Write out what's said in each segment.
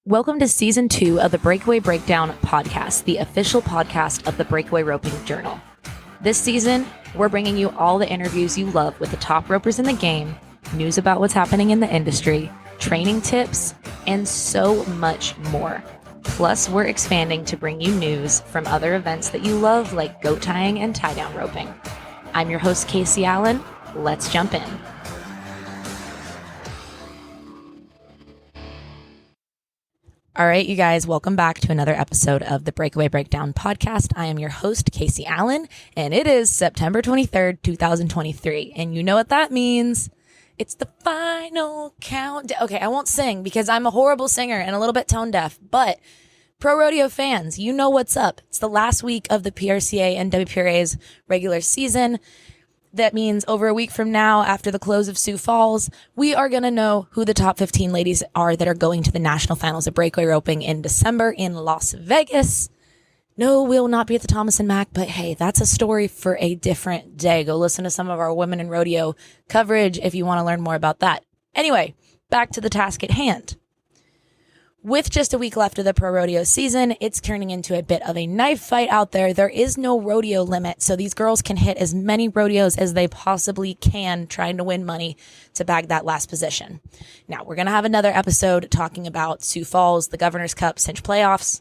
Welcome to Season 2 of the Breakaway Breakdown podcast, the official podcast of the Breakaway Roping Journal. This season, we're bringing you all the interviews you love with the top ropers in the game, news about what's happening in the industry, training tips, and so much more. Plus, we're expanding to bring you news from other events that you love, like goat tying and tie-down roping. I'm your host, Casey Allen. Let's jump in. All right, you guys, welcome back to another episode of the Breakaway Breakdown podcast. I am your host, Casey Allen, and it is September 23rd, 2023. And you know what that means. It's the final countdown. Okay, I won't sing because I'm a horrible singer and a little bit tone deaf, but ProRodeo fans, you know what's up. It's the last week of the PRCA and WPRA's regular season. That means over a week from now, after the close of Sioux Falls, we are going to know who the top 15 ladies are that are going to the national finals of breakaway roping in December in Las Vegas. No, we'll not be at the Thomas and Mack, but hey, that's a story for a different day. Go listen to some of our women in rodeo coverage if you want to learn more about that. Anyway, back to the task at hand. With just a week left of the ProRodeo season, it's turning into a bit of a knife fight out there. There is no rodeo limit, so these girls can hit as many rodeos as they possibly can, trying to win money to bag that last position. Now, we're going to have another episode talking about Sioux Falls, the Governor's Cup, cinch playoffs,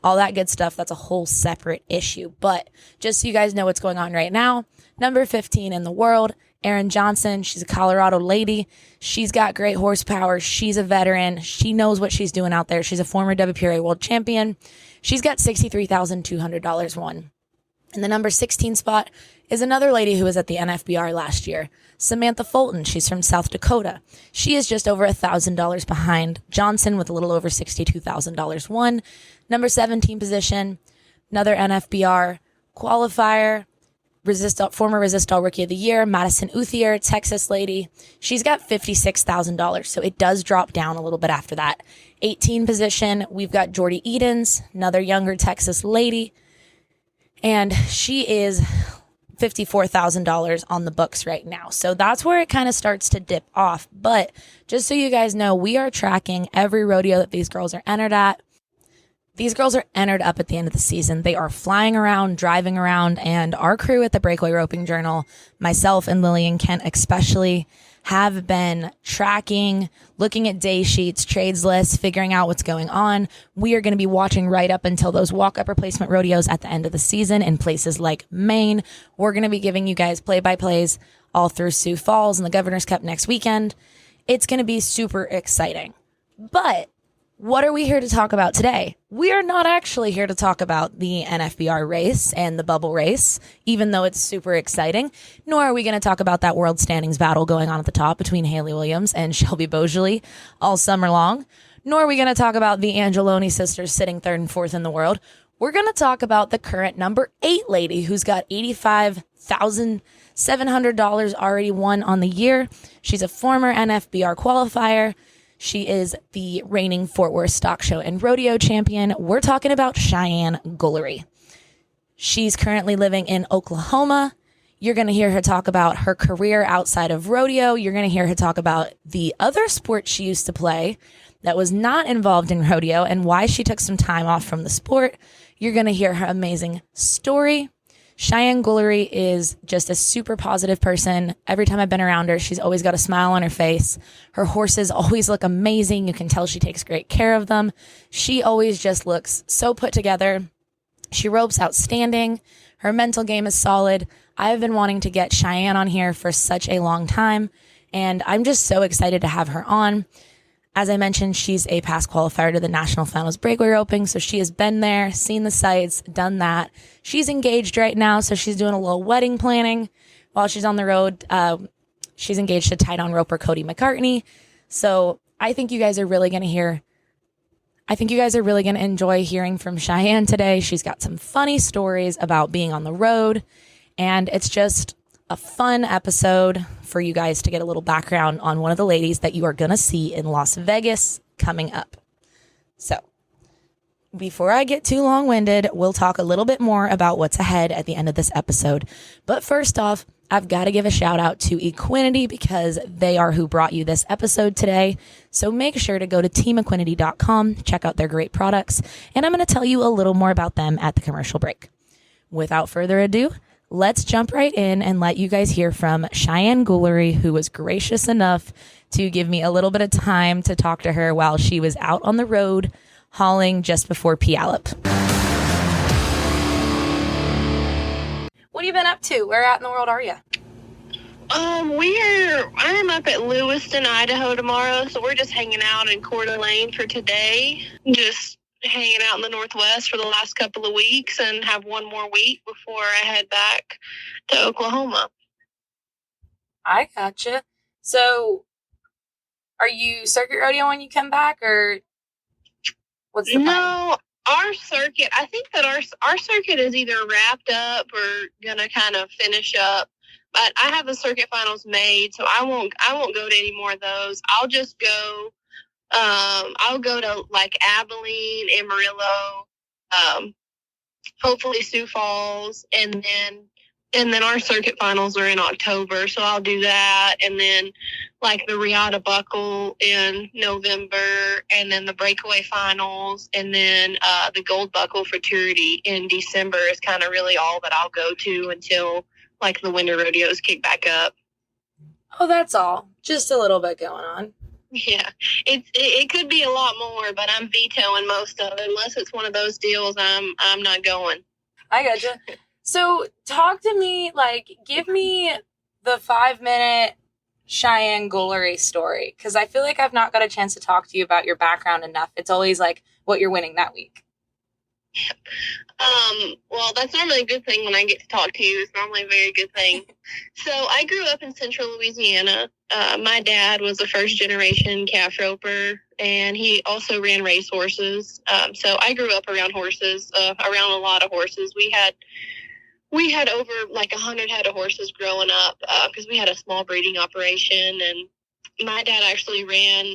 all that good stuff. That's a whole separate issue. But just so you guys know what's going on right now, number 15 in the world, Erin Johnson. She's a Colorado lady. She's got great horsepower. She's a veteran. She knows what she's doing out there. She's a former WPRA world champion. She's got $63,200 won. And the number 16 spot is another lady who was at the NFBR last year, Samantha Fulton. She's from South Dakota. She is just over $1,000 behind Johnson with a little over $62,000 won. Number 17 position, another NFBR qualifier, former Resistol Rookie of the Year, Madison Uthier, Texas lady. She's got $56,000, so it does drop down a little bit after that. 18 position, we've got Jordy Edens, another younger Texas lady, and she is $54,000 on the books right now. So that's where it kind of starts to dip off. But just so you guys know, we are tracking every rodeo that these girls are entered at. These girls are entered up at the end of the season. They are flying around, driving around, and our crew at the Breakaway Roping Journal, myself and Lillian Kent especially, have been tracking, looking at day sheets, trades lists, figuring out what's going on. We are going to be watching right up until those walk-up replacement rodeos at the end of the season in places like Maine. We're going to be giving you guys play-by-plays all through Sioux Falls and the Governor's Cup next weekend. It's going to be super exciting. But what are we here to talk about today? We are not actually here to talk about the NFBR race and the bubble race, even though it's super exciting, nor are we going to talk about that world standings battle going on at the top between Haley Williams and Shelby Beaujolais all summer long, nor are we going to talk about the Angeloni sisters sitting third and fourth in the world. We're going to talk about the current number 8 lady who's got $85,700 already won on the year. She's a former NFBR qualifier. She is the reigning Fort Worth Stock Show and Rodeo champion. We're talking about Cheyenne Guillory. She's currently living in Oklahoma. You're going to hear her talk about her career outside of rodeo. You're going to hear her talk about the other sport she used to play that was not involved in rodeo and why she took some time off from the sport. You're going to hear her amazing story. Cheyenne Guillory is just a super positive person. Every time I've been around her, she's always got a smile on her face. Her horses always look amazing. You can tell she takes great care of them. She always just looks so put together. She ropes outstanding. Her mental game is solid. I've been wanting to get Cheyenne on here for such a long time, and I'm just so excited to have her on. As I mentioned, she's a past qualifier to the National Finals Breakaway Roping, so she has been there, seen the sights, done that. She's engaged right now, so she's doing a little wedding planning while she's on the road. She's engaged to tie-down roper Cody McCartney. So I think you guys are really going to enjoy hearing from Cheyenne today. She's got some funny stories about being on the road, and it's just a fun episode for you guys to get a little background on one of the ladies that you are going to see in Las Vegas coming up. So before I get too long-winded, we'll talk a little bit more about what's ahead at the end of this episode. But first off, I've got to give a shout out to Equinity because they are who brought you this episode today. So make sure to go to teamequinity.com, check out their great products, and I'm going to tell you a little more about them at the commercial break. Without further ado, let's jump right in and let you guys hear from Cheyenne Guillory, who was gracious enough to give me a little bit of time to talk to her while she was out on the road hauling just before Puyallup. What have you been up to? Where out in the world are you? I'm up at Lewiston, Idaho tomorrow, so we're just hanging out in Coeur d'Alene for today. Just hanging out in the Northwest for the last couple of weeks and have one more week before I head back to Oklahoma. I gotcha. So, are you circuit rodeo when you come back, or what's the plan? No, our circuit, I think that our circuit is either wrapped up or gonna kind of finish up. But I have the circuit finals made, so I won't go to any more of those. I'll just go. I'll go to like Abilene, Amarillo, hopefully Sioux Falls, and then our circuit finals are in October, so I'll do that, and then like the Regatta Buckle in November, and then the Breakaway finals, and then the Gold Buckle Futurity in December is kind of really all that I'll go to until like the winter rodeos kick back up. Oh, that's all. Just a little bit going on. Yeah, it could be a lot more, but I'm vetoing most of it. Unless it's one of those deals, I'm not going. I gotcha. So talk to me, like, give me the 5-minute Cheyenne Guillory story, because I feel like I've not got a chance to talk to you about your background enough. It's always like what you're winning that week. Well, that's normally a good thing when I get to talk to you. It's normally a very good thing. So I grew up in central Louisiana. My dad was a first-generation calf roper, and he also ran race horses. So I grew up around horses, around a lot of horses. We had over like 100 head of horses growing up because we had a small breeding operation. And my dad actually ran,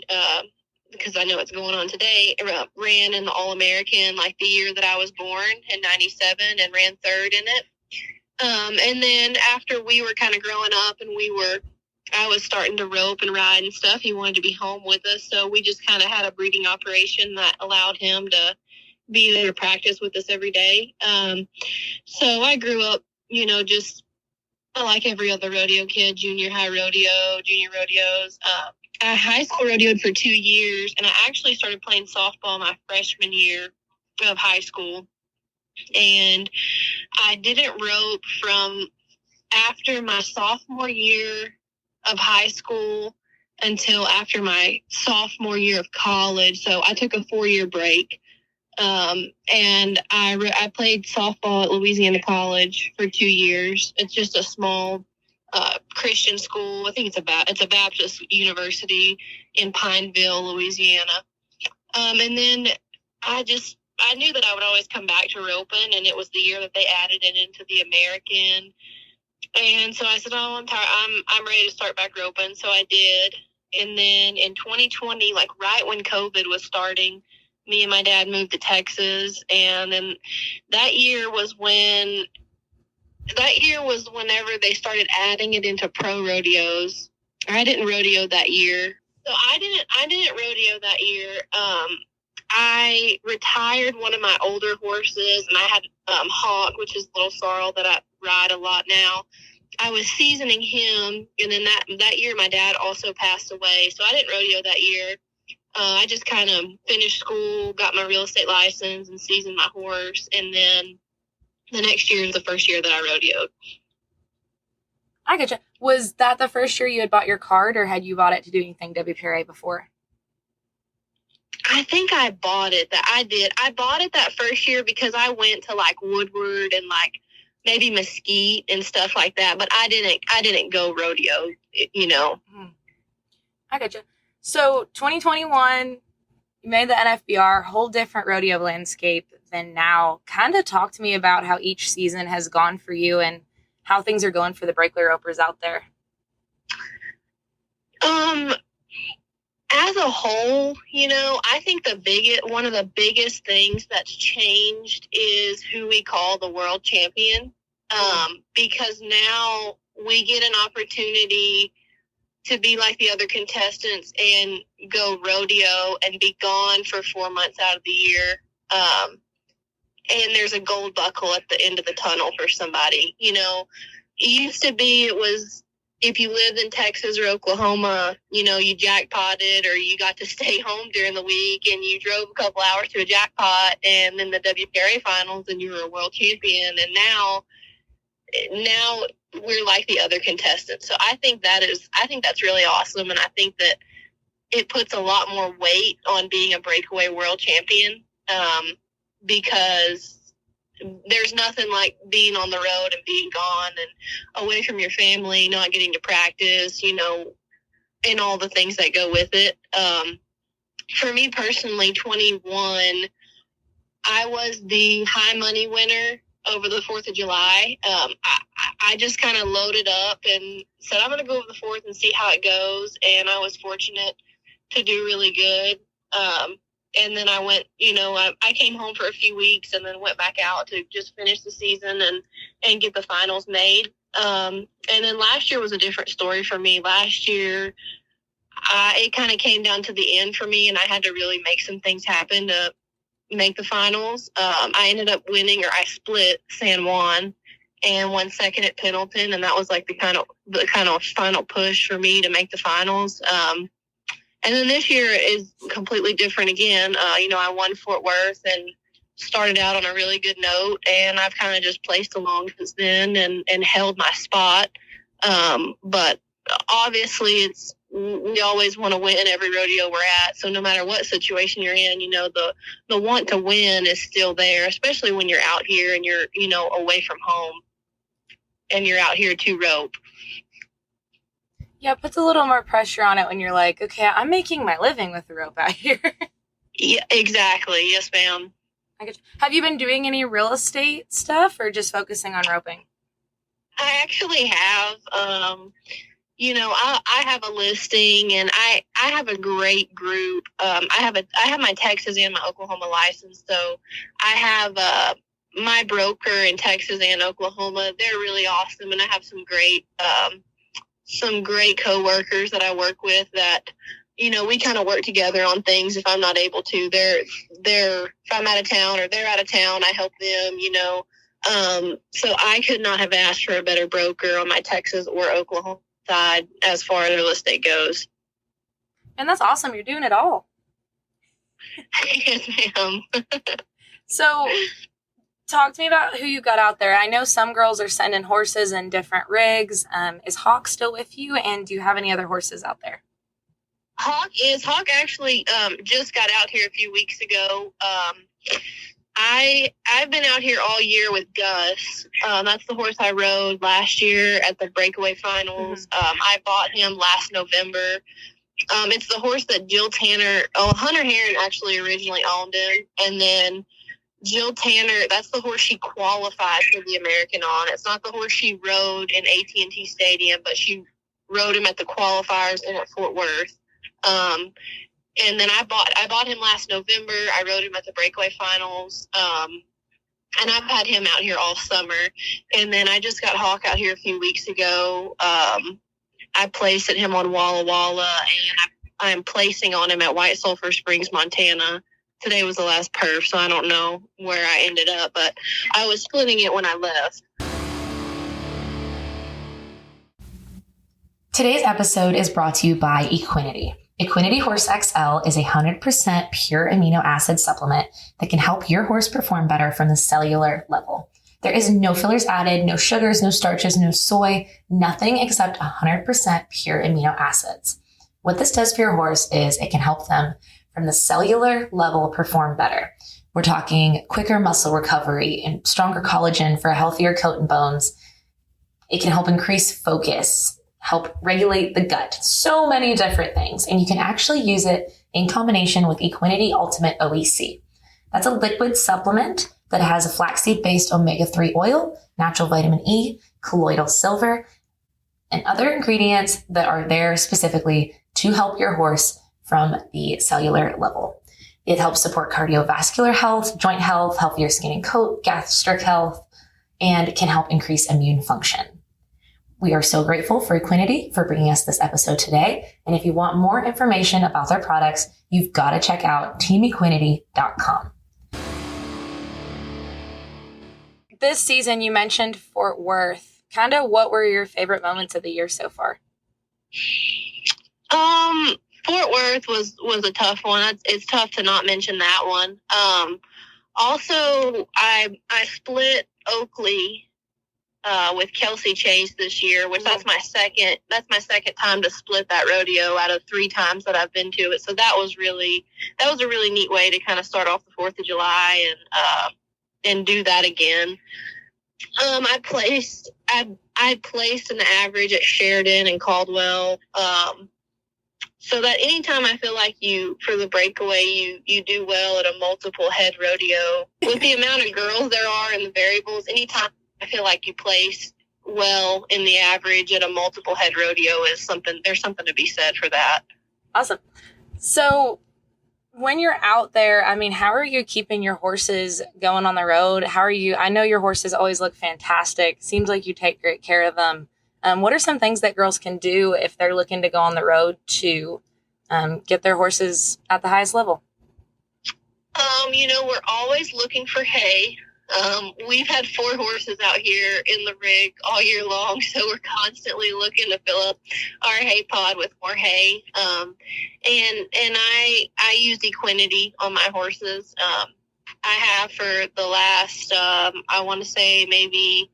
because I know it's going on today, ran in the All-American like the year that I was born in 97 and ran third in it. And then after we were kind of growing up and I was starting to rope and ride and stuff, he wanted to be home with us. So we just kind of had a breeding operation that allowed him to be there to practice with us every day. So I grew up, just like every other rodeo kid, junior high rodeo, junior rodeos. I high school rodeoed for 2 years, and I actually started playing softball my freshman year of high school. And I didn't rope from after my sophomore year of high school until after my sophomore year of college. So I took a 4-year break. And I played softball at Louisiana College for 2 years. It's just a small Christian school. I think it's a Baptist university in Pineville, Louisiana. And then I knew that I would always come back to roping, and it was the year that they added it into the American. And so I said, "Oh, I'm tired. I'm ready to start back roping." So I did. And then in 2020, like right when COVID was starting, me and my dad moved to Texas, and then that year was whenever they started adding it into pro rodeos. I didn't rodeo that year. So I didn't rodeo that year. I retired one of my older horses, and I had Hawk, which is Little Sorrel that I ride a lot now. I was seasoning him, and then that year my dad also passed away, so I didn't rodeo that year. I just kind of finished school, got my real estate license, and seasoned my horse, and then the next year is the first year that I rodeoed. I gotcha. Was that the first year you had bought your card, or had you bought it to do anything WPRA before? I think I bought it. I did. I bought it that first year because I went to like Woodward and like maybe Mesquite and stuff like that, but I didn't go rodeo, I gotcha. So 2021, you made the NFBR, whole different rodeo landscape than now. Kind of talk to me about how each season has gone for you and how things are going for the breakaway ropers out there. As a whole, I think one of the biggest things that's changed is who we call the world champion. Because now we get an opportunity to be like the other contestants and go rodeo and be gone for 4 months out of the year. And there's a gold buckle at the end of the tunnel for somebody. You know, it used to be, it was, if you lived in Texas or Oklahoma, you know, you jackpotted or you got to stay home during the week and you drove a couple hours to a jackpot and then the WPRA finals and you were a world champion. And now we're like the other contestants. So I think that's really awesome. And I think that it puts a lot more weight on being a breakaway world champion, because there's nothing like being on the road and being gone and away from your family, not getting to practice, you know, and all the things that go with it. For me personally, 21, I was the high money winner over the 4th of July. I just kind of loaded up and said, I'm going to go over the 4th and see how it goes. And I was fortunate to do really good. And then I went, you know, I came home for a few weeks and then went back out to just finish the season and get the finals made. And then last year was a different story for me. Last year, it kind of came down to the end for me, and I had to really make some things happen to make the finals. I ended up winning, or I split San Juan and won second at Pendleton, and that was like the kind of final push for me to make the finals. And then this year is completely different again. You know, I won Fort Worth and started out on a really good note, and I've kind of just placed along since then and held my spot. But obviously we always want to win every rodeo we're at. So no matter what situation you're in, you know, the want to win is still there, especially when you're out here and you're, you know, away from home and you're out here to rope. Yeah, it puts a little more pressure on it when you're like, okay, I'm making my living with the rope out here. Yeah, exactly. Yes, ma'am. Have you been doing any real estate stuff or just focusing on roping? I actually have. You know, I have a listing, and I have a great group. I have my Texas and my Oklahoma license, so I have my broker in Texas and Oklahoma. They're really awesome, and I have some great coworkers that I work with that, you know, we kind of work together on things. If I'm not able to, if I'm out of town or they're out of town, I help them, you know. So I could not have asked for a better broker on my Texas or Oklahoma side as far as real estate goes. And that's awesome. You're doing it all. Yes, ma'am. So talk to me about who you got out there. I know some girls are sending horses in different rigs. Is Hawk still with you? And do you have any other horses out there? Hawk actually just got out here a few weeks ago. I've been out here all year with Gus. That's the horse I rode last year at the Breakaway finals. I bought him last November. It's the horse that Hunter Heron actually originally owned him. And then Jill Tanner, that's the horse she qualified for the American on. It's not the horse she rode in AT&T Stadium, but she rode him at the qualifiers and at Fort Worth. And then I bought him last November. I rode him at the Breakaway finals. And I've had him out here all summer. And then I just got Hawk out here a few weeks ago. I placed at him on Walla Walla, and I'm placing on him at White Sulphur Springs, Montana. Today was the last perf, so I don't know where I ended up, but I was splitting it when I left. Today's episode is brought to you by Equinity. Equinity Horse XL is a 100% pure amino acid supplement that can help your horse perform better from the cellular level. There is no fillers added, no sugars, no starches, no soy, nothing except 100% pure amino acids. What this does for your horse is it can help them from the cellular level perform better. We're talking quicker muscle recovery and stronger collagen for a healthier coat and bones. It can help increase focus, help regulate the gut, so many different things. And you can actually use it in combination with Equinity Ultimate OEC. That's a liquid supplement that has a flaxseed-based omega-3 oil, natural vitamin E, colloidal silver, and other ingredients that are there specifically to help your horse from the cellular level. It helps support cardiovascular health, joint health, healthier skin and coat, gastric health, and can help increase immune function. We are so grateful for Equinity for bringing us this episode today. And if you want more information about their products, you've got to check out teamequinity.com. This season, you mentioned Fort Worth. Kind of what were your favorite moments of the year so far? Fort Worth was a tough one. It's tough to not mention that one. Also, I split Oakley with Kelsey Chase this year, which that's my second time to split that rodeo out of 3 times that I've been to it. So that was a really neat way to kind of start off the 4th of July and do that again. I placed an average at Sheridan and Caldwell. So that anytime I feel like for the breakaway, you do well at a multiple head rodeo. With the amount of girls there are in the variables, anytime I feel like you place well in the average at a multiple head rodeo there's something to be said for that. Awesome. So when you're out there, I mean, how are you keeping your horses going on the road? I know your horses always look fantastic. Seems like you take great care of them. What are some things that girls can do if they're looking to go on the road to get their horses at the highest level? We're always looking for hay. We've had 4 horses out here in the rig all year long, so we're constantly looking to fill up our hay pod with more hay. And I use Equinity on my horses. I have for the last, I want to say maybe,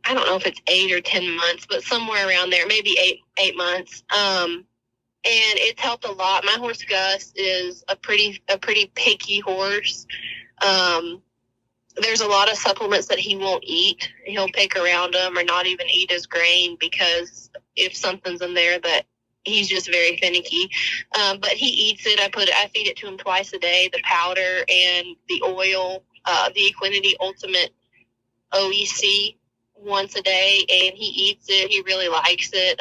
I don't know if it's 8 or 10 months, but somewhere around there, maybe eight months. And it's helped a lot. My horse Gus is a pretty picky horse. There's a lot of supplements that he won't eat. He'll pick around them or not even eat his grain because if something's in there that he's just very finicky. But he eats it. I feed it to him twice a day, the powder and the oil, the Equinity Ultimate OEC once a day, and he eats it. He really likes it.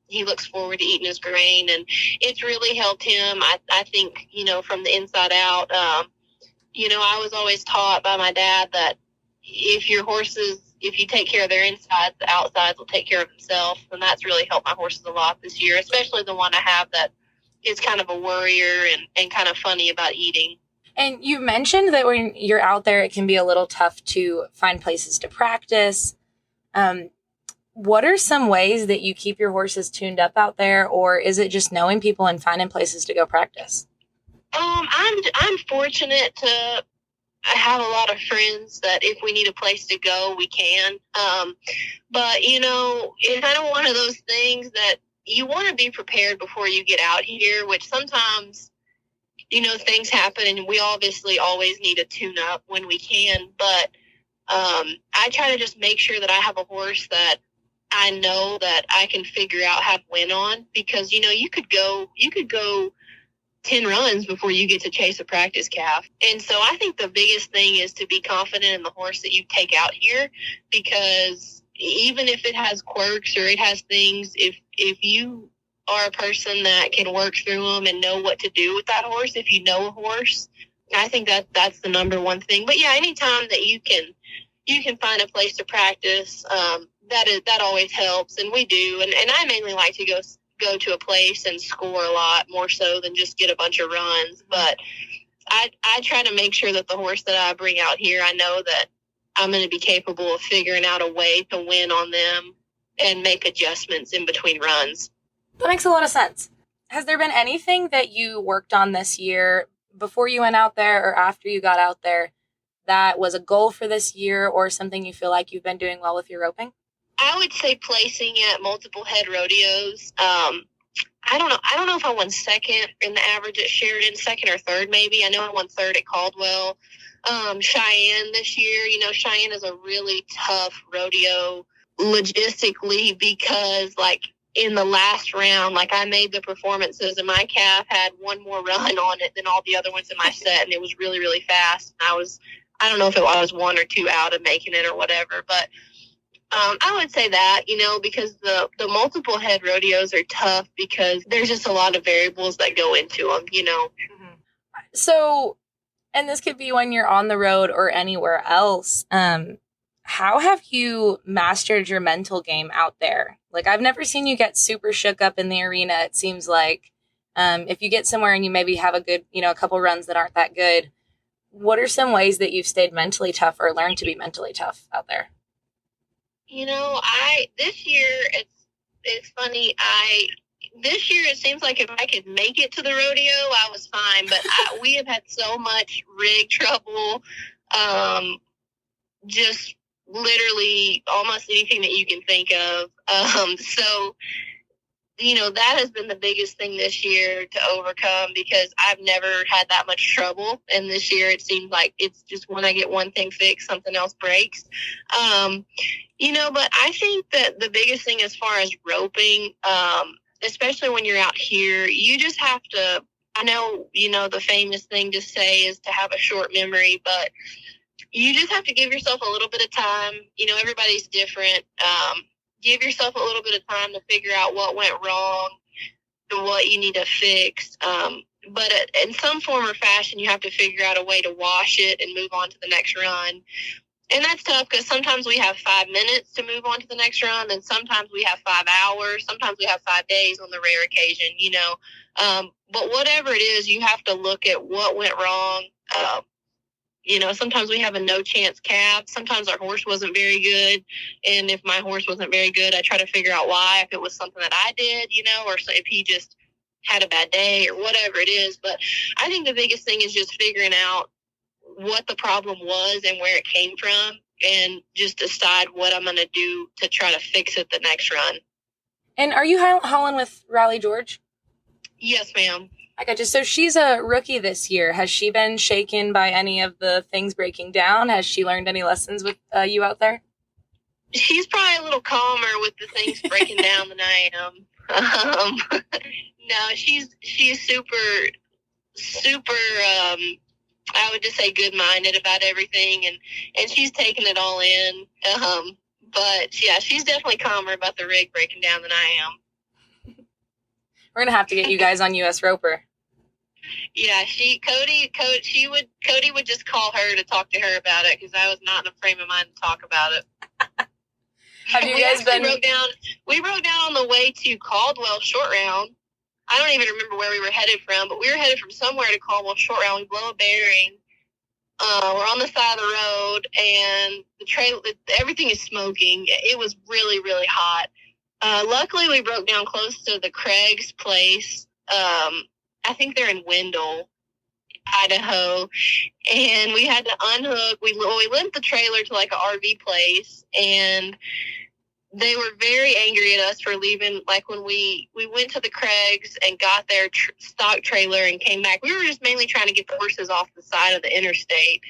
He looks forward to eating his grain, and it's really helped him. I think, from the inside out. I was always taught by my dad that if you take care of their insides, the outsides will take care of themselves, and that's really helped my horses a lot this year, especially the one I have that is kind of a worrier and kind of funny about eating. And you mentioned that when you're out there, it can be a little tough to find places to practice. What are some ways that you keep your horses tuned up out there, or is it just knowing people and finding places to go practice? I'm fortunate to have a lot of friends that if we need a place to go, we can. But it's kind of one of those things that you want to be prepared before you get out here, which sometimes, things happen and we obviously always need to tune up when we can. But I try to just make sure that I have a horse that I know that I can figure out how to win on, because, you could go 10 runs before you get to chase a practice calf. And so I think the biggest thing is to be confident in the horse that you take out here, because even if it has quirks or it has things, if you are a person that can work through them and know what to do with that horse, if you know a horse, I think that's the number one thing. But yeah, anytime that you can find a place to practice, that always helps, and we do. And I mainly like to go to a place and score a lot more so than just get a bunch of runs. But I try to make sure that the horse that I bring out here, I know that I'm going to be capable of figuring out a way to win on them and make adjustments in between runs. That makes a lot of sense. Has there been anything that you worked on this year before you went out there or after you got out there that was a goal for this year, or something you feel like you've been doing well with your roping? I would say placing at multiple head rodeos. I don't know if I won second in the average at Sheridan, second or third maybe. I know I won third at Caldwell. Cheyenne this year, Cheyenne is a really tough rodeo logistically, because in the last round, I made the performances and my calf had one more run on it than all the other ones in my set, and it was really, really fast. I don't know if I was 1 or 2 out of making it or whatever, but I would say that, because the multiple head rodeos are tough because there's just a lot of variables that go into them, Mm-hmm. So, and this could be when you're on the road or anywhere else. how have you mastered your mental game out there? Like, I've never seen you get super shook up in the arena. It seems like if you get somewhere and you maybe have a good, a couple runs that aren't that good, what are some ways that you've stayed mentally tough or learned to be mentally tough out there? This year it's funny. This year it seems like if I could make it to the rodeo, I was fine. But we have had so much rig trouble, just literally almost anything that you can think of. That has been the biggest thing this year to overcome, because I've never had that much trouble. And this year it seems like it's just when I get one thing fixed, something else breaks. But I think that the biggest thing as far as roping, especially when you're out here, you just have to, I know, the famous thing to say is to have a short memory, but you just have to give yourself a little bit of time. Everybody's different. Give yourself a little bit of time to figure out what went wrong and what you need to fix. But in some form or fashion, you have to figure out a way to wash it and move on to the next run. And that's tough, because sometimes we have 5 minutes to move on to the next run, and sometimes we have 5 hours. Sometimes we have 5 days on the rare occasion, But whatever it is, you have to look at what went wrong. Sometimes we have a no chance cab. Sometimes our horse wasn't very good. And if my horse wasn't very good, I try to figure out why, if it was something that I did, or if he just had a bad day or whatever it is. But I think the biggest thing is just figuring out what the problem was and where it came from, and just decide what I'm going to do to try to fix it the next run. And are you hauling with Raleigh George? Yes, ma'am. I gotcha. So she's a rookie this year. Has she been shaken by any of the things breaking down? Has she learned any lessons with you out there? She's probably a little calmer with the things breaking down than I am. No, she's super, super, I would just say good-minded about everything, and she's taking it all in. But yeah, she's definitely calmer about the rig breaking down than I am. We're gonna have to get you guys on US Roper. Yeah, Cody would just call her to talk to her about it, because I was not in a frame of mind to talk about it. Have you guys been? We broke down on the way to Caldwell short round. I don't even remember where we were headed from, but we were headed from somewhere to Caldwell short round. We blow a bearing. We're on the side of the road, and everything is smoking. It was really, really hot. Luckily, we broke down close to the Craig's place. I think they're in Wendell, Idaho, and we had to unhook. We limped the trailer to like an RV place, and they were very angry at us for leaving. Like when we went to the Craig's and got their stock trailer and came back, we were just mainly trying to get the horses off the side of the interstate.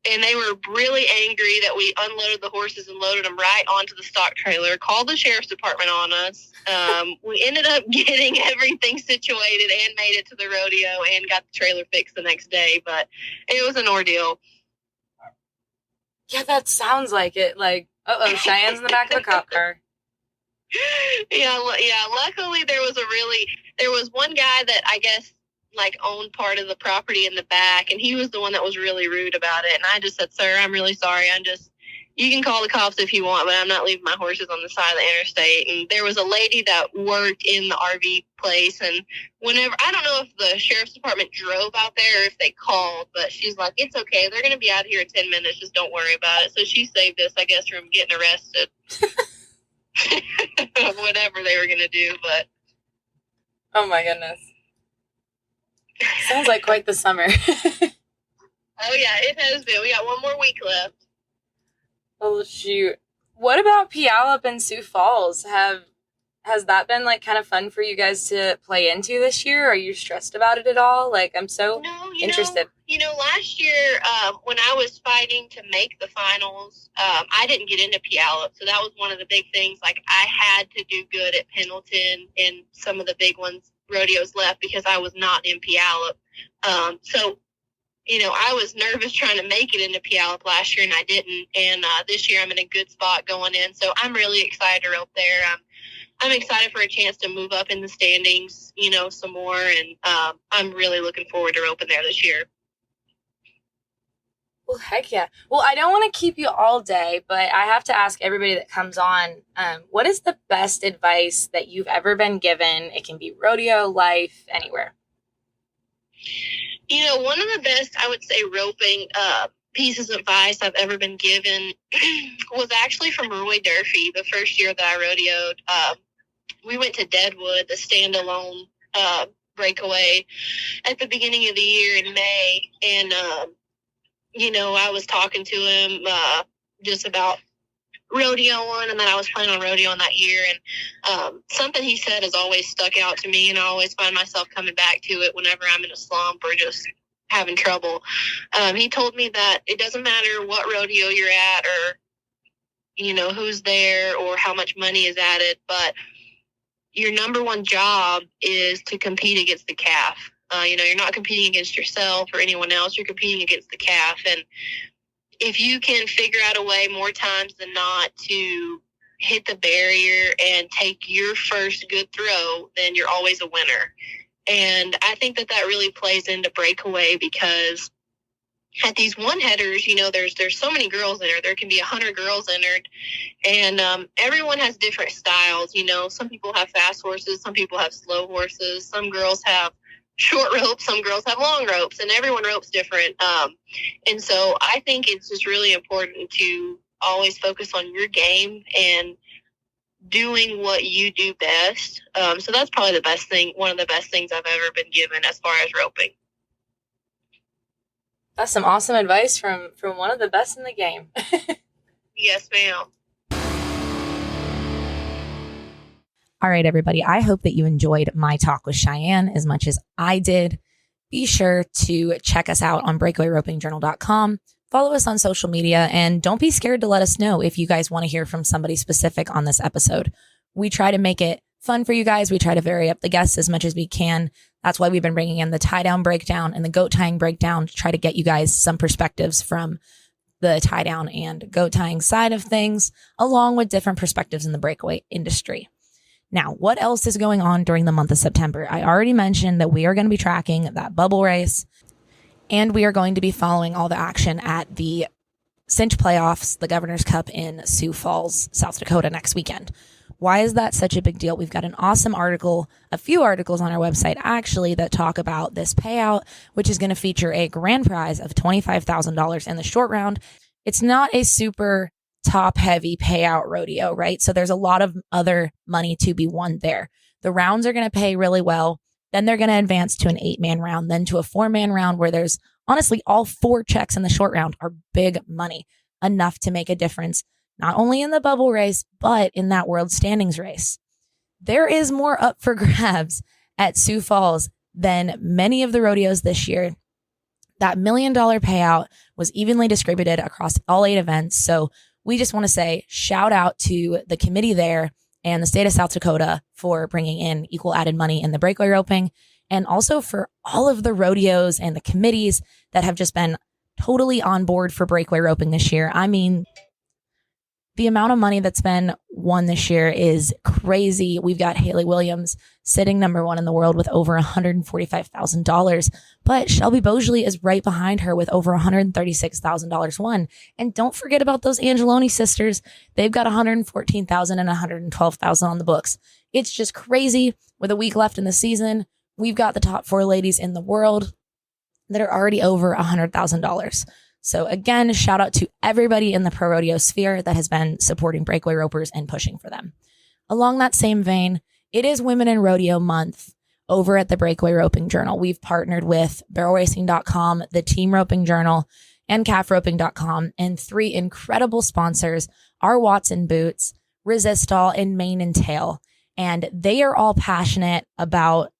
And they were really angry that we unloaded the horses and loaded them right onto the stock trailer, called the sheriff's department on us. We ended up getting everything situated and made it to the rodeo and got the trailer fixed the next day, but it was an ordeal. Yeah, that sounds like it. Like, Cheyenne's in the back of a cop car. Yeah. Luckily, there was one guy that I guess owned part of the property in the back, and he was the one that was really rude about it. And I just said, "Sir, I'm really sorry. You can call the cops if you want, but I'm not leaving my horses on the side of the interstate." And there was a lady that worked in the RV place, and I don't know if the sheriff's department drove out there or if they called, but she's like, "It's okay. They're going to be out here in 10 minutes. Just don't worry about it." So she saved us, I guess, from getting arrested. Whatever they were going to do, but. Oh my goodness. Sounds like quite the summer. Oh yeah, it has been. We got one more week left. Oh shoot. What about Puyallup and Sioux Falls? Has that been kind of fun for you guys to play into this year? Are you stressed about it at all? I'm so interested. Last year, when I was fighting to make the finals, I didn't get into Puyallup. So that was one of the big things. I had to do good at Pendleton and some of the big rodeos left, because I was not in Puyallup. I was nervous trying to make it into Puyallup last year, and I didn't. And this year I'm in a good spot going in. So I'm really excited to rope there. I'm excited for a chance to move up in the standings, some more. And I'm really looking forward to roping there this year. Well, heck yeah. Well, I don't want to keep you all day, but I have to ask everybody that comes on, what is the best advice that you've ever been given? It can be rodeo, life, anywhere. One of the best, I would say, roping pieces of advice I've ever been given was actually from Roy Durfee, the first year that I rodeoed. We went to Deadwood, the standalone breakaway, at the beginning of the year in May. And, I was talking to him just about rodeoing, and then I was planning on rodeoing that year. And something he said has always stuck out to me, and I always find myself coming back to it whenever I'm in a slump or just having trouble. He told me that it doesn't matter what rodeo you're at or, who's there or how much money is at it, but your number one job is to compete against the calf. You're not competing against yourself or anyone else. You're competing against the calf. And if you can figure out a way more times than not to hit the barrier and take your first good throw, then you're always a winner. And I think that really plays into breakaway, because at these one headers, there's so many girls entered. There can be 100 girls entered, and everyone has different styles. Some people have fast horses, some people have slow horses, some girls have short ropes, some girls have long ropes, and everyone ropes different. And so I think it's just really important to always focus on your game and doing what you do best. So that's probably the best thing, one of the best things I've ever been given as far as roping. That's some awesome advice from one of the best in the game. Yes, ma'am. All right, everybody. I hope that you enjoyed my talk with Cheyenne as much as I did. Be sure to check us out on breakawayropingjournal.com. Follow us on social media, and don't be scared to let us know if you guys want to hear from somebody specific on this episode. We try to make it fun for you guys. We try to vary up the guests as much as we can. That's why we've been bringing in the tie down breakdown and the goat tying breakdown to try to get you guys some perspectives from the tie down and goat tying side of things, along with different perspectives in the breakaway industry. Now, what else is going on during the month of September? I already mentioned that we are going to be tracking that bubble race, and we are going to be following all the action at the Cinch playoffs, the Governor's Cup in Sioux Falls, South Dakota next weekend. Why is that such a big deal? We've got an awesome article, a few articles on our website actually, that talk about this payout, which is going to feature a grand prize of $25,000 in the short round. It's not a super top heavy payout rodeo, right? So there's a lot of other money to be won there. The rounds are going to pay really well. Then they're going to advance to an 8-man round, then to a 4-man round, where there's honestly all 4 checks in the short round are big money, enough to make a difference, not only in the bubble race, but in that world standings race. There is more up for grabs at Sioux Falls than many of the rodeos this year. That $1 million payout was evenly distributed across all 8 events. So we just want to say shout out to the committee there and the state of South Dakota for bringing in equal added money in the breakaway roping, and also for all of the rodeos and the committees that have just been totally on board for breakaway roping this year. I mean, the amount of money that's been won this year is crazy. We've got Haley Williams sitting number 1 in the world with over $145,000, but Shelby Bosley is right behind her with over $136,000 won. And don't forget about those Angeloni sisters. They've got $114,000 and $112,000 on the books. It's just crazy. With a week left in the season, we've got the top 4 ladies in the world that are already over $100,000. So again, shout out to everybody in the pro rodeo sphere that has been supporting breakaway ropers and pushing for them. Along that same vein, it is Women in Rodeo Month over at the Breakaway Roping Journal. We've partnered with barrelracing.com, the Team Roping Journal, and calfroping.com, and 3 incredible sponsors are Watson Boots, Resistol, and Mane and Tail. And they are all passionate about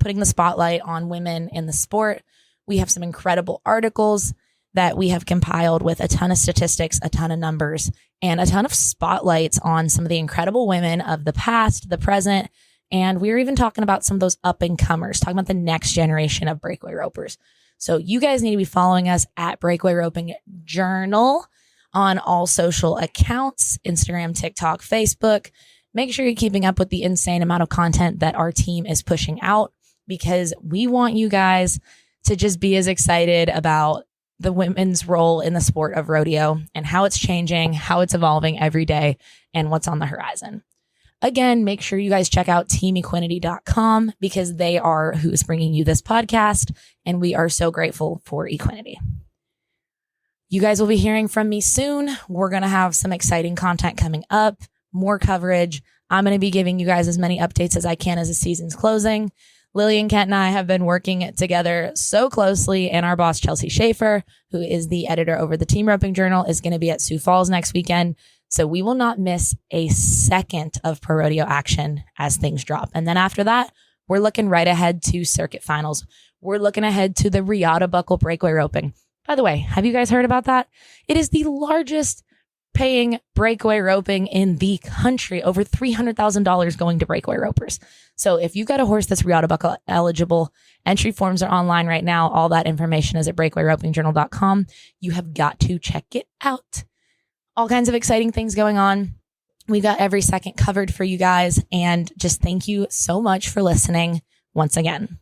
putting the spotlight on women in the sport. We have some incredible articles that we have compiled with a ton of statistics, a ton of numbers, and a ton of spotlights on some of the incredible women of the past, the present, and we're even talking about some of those up-and-comers, talking about the next generation of breakaway ropers. So you guys need to be following us at Breakaway Roping Journal on all social accounts, Instagram, TikTok, Facebook. Make sure you're keeping up with the insane amount of content that our team is pushing out, because we want you guys to just be as excited about the women's role in the sport of rodeo and how it's changing, how it's evolving every day, and what's on the horizon. Again, make sure you guys check out teamequinity.com because they are who is bringing you this podcast, and we are so grateful for Equinity. You guys will be hearing from me soon. We're going to have some exciting content coming up, more coverage. I'm going to be giving you guys as many updates as I can as the season's closing. Lillian Kent and I have been working together so closely, and our boss, Chelsea Schaefer, who is the editor over the Team Roping Journal, is going to be at Sioux Falls next weekend. So we will not miss a second of ProRodeo action as things drop. And then after that, we're looking right ahead to circuit finals. We're looking ahead to the Regatta Buckle Breakaway Roping. By the way, have you guys heard about that? It is the largest paying breakaway roping in the country, over $300,000 going to breakaway ropers. So if you've got a horse that's Regatta Buckle eligible, entry forms are online right now. All that information is at breakawayropingjournal.com. You have got to check it out. All kinds of exciting things going on. We got every second covered for you guys. And just thank you so much for listening once again.